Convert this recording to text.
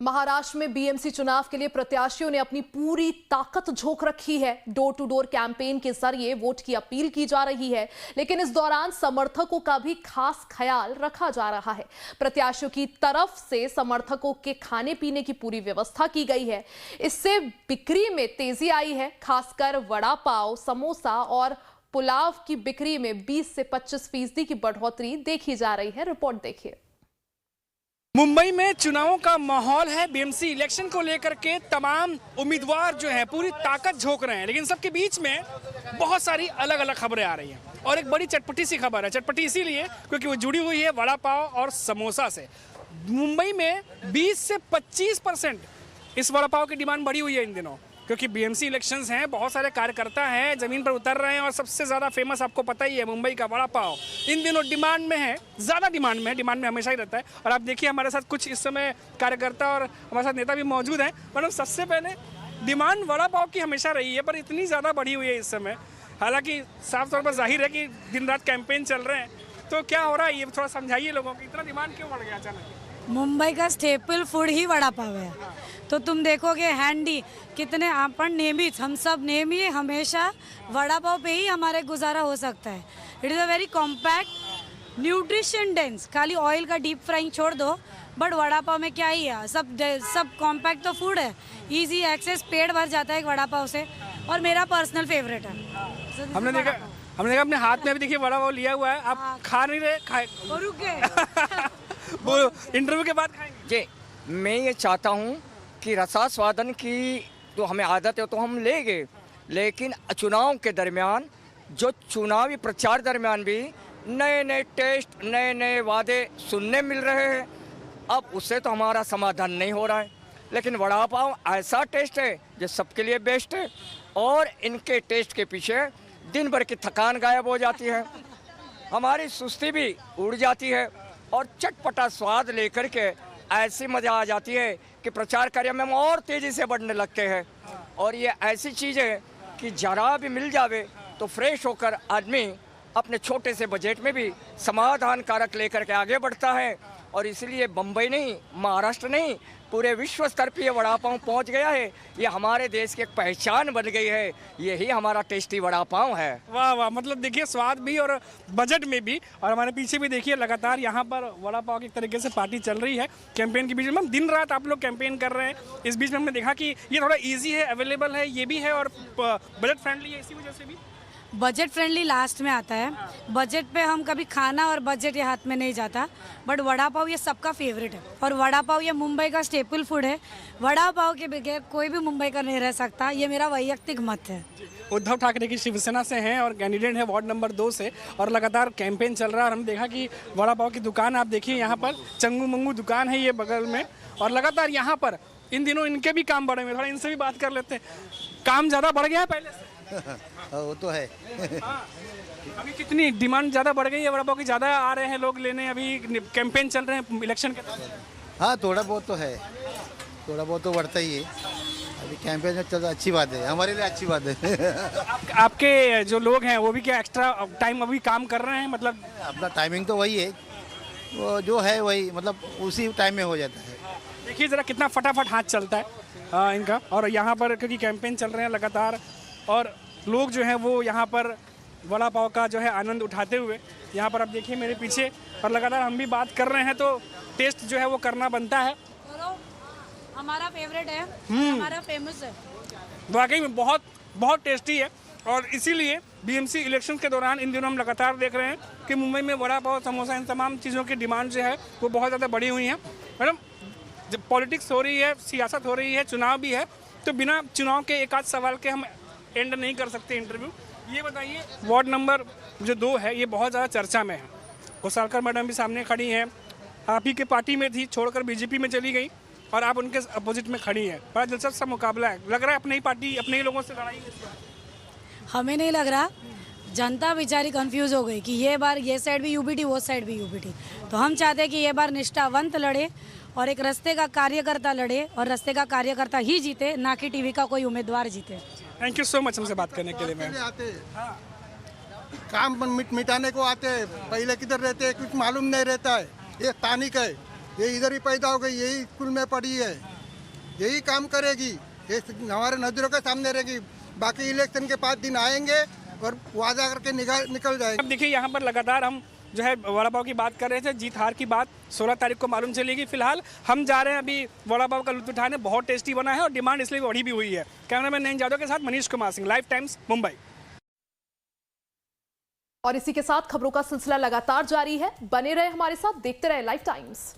महाराष्ट्र में बीएमसी चुनाव के लिए प्रत्याशियों ने अपनी पूरी ताकत झोंक रखी है। डोर टू डोर कैंपेन के जरिए वोट की अपील की जा रही है, लेकिन इस दौरान समर्थकों का भी खास ख्याल रखा जा रहा है। प्रत्याशियों की तरफ से समर्थकों के खाने पीने की पूरी व्यवस्था की गई है। इससे बिक्री में तेजी आई है। खासकर वड़ा पाव, समोसा और पुलाव की बिक्री में 20 से 25% की बढ़ोतरी देखी जा रही है। रिपोर्ट देखिए। मुंबई में चुनावों का माहौल है। बीएमसी इलेक्शन को लेकर के तमाम उम्मीदवार जो हैं पूरी ताकत झोंक रहे हैं, लेकिन सबके बीच में बहुत सारी अलग अलग खबरें आ रही हैं। और एक बड़ी चटपटी सी खबर है। चटपटी इसीलिए क्योंकि वो जुड़ी हुई है वड़ा पाव और समोसा से। मुंबई में 20 से 25% इस वड़ा पाव की डिमांड बढ़ी हुई है इन दिनों, क्योंकि बीएमसी इलेक्शंस हैं। बहुत सारे कार्यकर्ता हैं, जमीन पर उतर रहे हैं और सबसे ज़्यादा फेमस आपको पता ही है मुंबई का वड़ा पाव इन दिनों डिमांड में है, ज़्यादा डिमांड में है। डिमांड में हमेशा ही रहता है। और आप देखिए हमारे साथ कुछ इस समय कार्यकर्ता और हमारे साथ नेता भी मौजूद हैं। मतलब सबसे पहले डिमांड वड़ा पाव की हमेशा रही है, पर इतनी ज़्यादा बढ़ी हुई है इस समय। हालांकि साफ तौर पर जाहिर है कि दिन रात कैंपेन चल रहे हैं, तो क्या हो रहा है ये थोड़ा समझाइए लोगों को, इतना डिमांड क्यों बढ़ गया अचानक? मुंबई का स्टेपल फूड ही वड़ा पाव है। तो तुम देखोगे हैंडी कितने अपन नेमीज, हम सब नेमी हमेशा वड़ा पाव पे ही हमारे गुजारा हो सकता है। It is a very compact, nutrition dense. खाली ऑयल का डीप फ्राइंग छोड़ दो, बट वड़ा पाव में क्या ही है, सब कॉम्पैक्ट तो फूड है। इजी एक्सेस, पेट भर जाता है एक वड़ा पाव से, और मेरा पर्सनल फेवरेट है। हमने देखा अपने हाथ में भी देखिए वड़ा पाव लिया हुआ है। आप खा नहीं रहे, खाए वो इंटरव्यू के बाद खाएंगे। जी, मैं ये चाहता हूँ कि रसास्वादन की तो हमें आदत है तो हम लेंगे, लेकिन चुनाव के दरमियान, जो चुनावी प्रचार दरमियान भी नए नए टेस्ट, नए नए वादे सुनने मिल रहे हैं। अब उससे तो हमारा समाधान नहीं हो रहा है, लेकिन वड़ा पाव ऐसा टेस्ट है जो सबके लिए बेस्ट है। और इनके टेस्ट के पीछे दिन भर की थकान गायब हो जाती है, हमारी सुस्ती भी उड़ जाती है, और चटपटा स्वाद लेकर के ऐसी मज़ा आ जाती है कि प्रचार कार्य में हम और तेज़ी से बढ़ने लगते हैं। और ये ऐसी चीज़ है कि जरा भी मिल जावे तो फ्रेश होकर आदमी अपने छोटे से बजट में भी समाधान कारक लेकर के आगे बढ़ता है। और इसलिए बम्बई नहीं, महाराष्ट्र नहीं, पूरे विश्व स्तर पर ये वड़ा पाव पहुँच गया है। ये हमारे देश की एक पहचान बन गई है। यही हमारा टेस्टी वड़ा पाव है। वाह वाह, मतलब देखिए स्वाद भी और बजट में भी। और हमारे पीछे भी देखिए लगातार यहाँ पर वड़ा पाव की तरीके से पार्टी चल रही है कैंपेन के बीच में। दिन रात आप लोग कैंपेन कर रहे हैं। इस बीच में हमने देखा कि ये थोड़ा ईजी है, अवेलेबल है, ये भी है, और बजट फ्रेंडली है, इसी वजह से भी बजट फ्रेंडली लास्ट में आता है। बजट पे हम कभी खाना और बजट ये हाथ में नहीं जाता, बट वड़ा पाव ये सबका फेवरेट है। और वड़ा पाव ये मुंबई का स्टेपल फूड है। वड़ा पाव के बगैर कोई भी मुंबई का नहीं रह सकता, ये मेरा वैयक्तिक मत है। उद्धव ठाकरे की शिवसेना से हैं और कैंडिडेट है वार्ड नंबर 2 से, और लगातार कैंपेन चल रहा है। और हमने देखा कि वड़ा पाव की दुकान आप देखिए, यहाँ पर चंगू मंगू दुकान है ये बगल में, और लगातार यहाँ पर इन दिनों इनके भी काम बढ़े हुए। थोड़ा इनसे भी बात कर लेते हैं। काम ज़्यादा बढ़ गया है पहले से? वो तो है। अभी कितनी डिमांड ज़्यादा बढ़ गई है वड़ा पाव की? ज़्यादा आ रहे हैं लोग लेने? अभी कैंपेन चल रहे हैं इलेक्शन के। हाँ, थोड़ा बहुत तो है, थोड़ा बहुत तो बढ़ता ही है। अभी कैंपेन में चल, अच्छी बात है, हमारे लिए अच्छी बात है। आपके जो लोग हैं वो भी क्या एक्स्ट्रा टाइम अभी काम कर रहे हैं? मतलब अपना टाइमिंग तो वही है, वो जो है वही, मतलब उसी टाइम में हो जाता है। देखिए ज़रा कितना फटाफट हाथ चलता है इनका। और यहाँ पर क्योंकि कैंपेन चल रहे हैं लगातार, और लोग जो हैं वो यहाँ पर वड़ा पाव का जो है आनंद उठाते हुए, यहाँ पर आप देखिए मेरे पीछे, और लगातार हम भी बात कर रहे हैं, तो टेस्ट जो है वो करना बनता है। हमारा फेवरेट है, हमारा फेमस है। वाकई में बहुत बहुत टेस्टी है। और इसीलिए बीएमसी इलेक्शन के दौरान इन दिनों हम लगातार देख रहे हैं कि मुंबई में वड़ा पाव, समोसा, इन तमाम चीज़ों की डिमांड जो है वो बहुत ज़्यादा बढ़ी हुई है। मैडम, जब पॉलिटिक्स हो रही है, सियासत हो रही है, चुनाव भी है, तो बिना चुनाव के एक आध सवाल के हम एंड नहीं कर सकते इंटरव्यू। ये बताइए, वार्ड नंबर जो 2 है ये बहुत ज़्यादा चर्चा में है। घोसालकर मैडम भी सामने खड़ी हैं, आप ही के पार्टी में थी, छोड़कर बीजेपी में चली गई, और आप उनके अपोजिट में खड़ी हैं। बड़ा दिलचस्प सा मुकाबला है। लग रहा है अपनी ही पार्टी अपने ही लोगों से लड़ाई है। हमें नहीं लग रहा, जनता बेचारी कंफ्यूज हो गई कि ये बार ये साइड भी यूबीटी, वो साइड भी यूबीटी। तो हम चाहते हैं कि ये बार निष्ठावंत लड़े और एक रास्ते का कार्यकर्ता लड़े, और रास्ते का कार्यकर्ता ही जीते, ना कि टीवी का कोई उम्मीदवार जीते। थैंक यू सो मच हमसे बात करने के लिए। मैम, काम मिटाने को आते हैं, पहले किधर रहते हैं कुछ मालूम नहीं रहता है। ये तानिक है, ये इधर ही पैदा हो गई, यही स्कूल में पढ़ी है। यही काम करेगी, ये हमारे नजरों के सामने रहेगी। बाकी इलेक्शन के 5 दिन आएंगे और वादा करके निकल जाएंगे। अब देखिए यहाँ पर लगातार हम जो है वड़ा पाव की बात कर रहे थे, जीत हार की बात 16 तारीख को मालूम चलेगी। फिलहाल हम जा रहे हैं अभी वड़ा पाव का लुत्फ उठाने, बहुत टेस्टी बना है और डिमांड इसलिए बढ़ी भी हुई है। कैमरामैन नयन जादव के साथ मनीष कुमार सिंह, लाइव टाइम्स, मुंबई। और इसी के साथ खबरों का सिलसिला लगातार जारी है। बने रहे हमारे साथ, देखते रहे लाइव टाइम्स।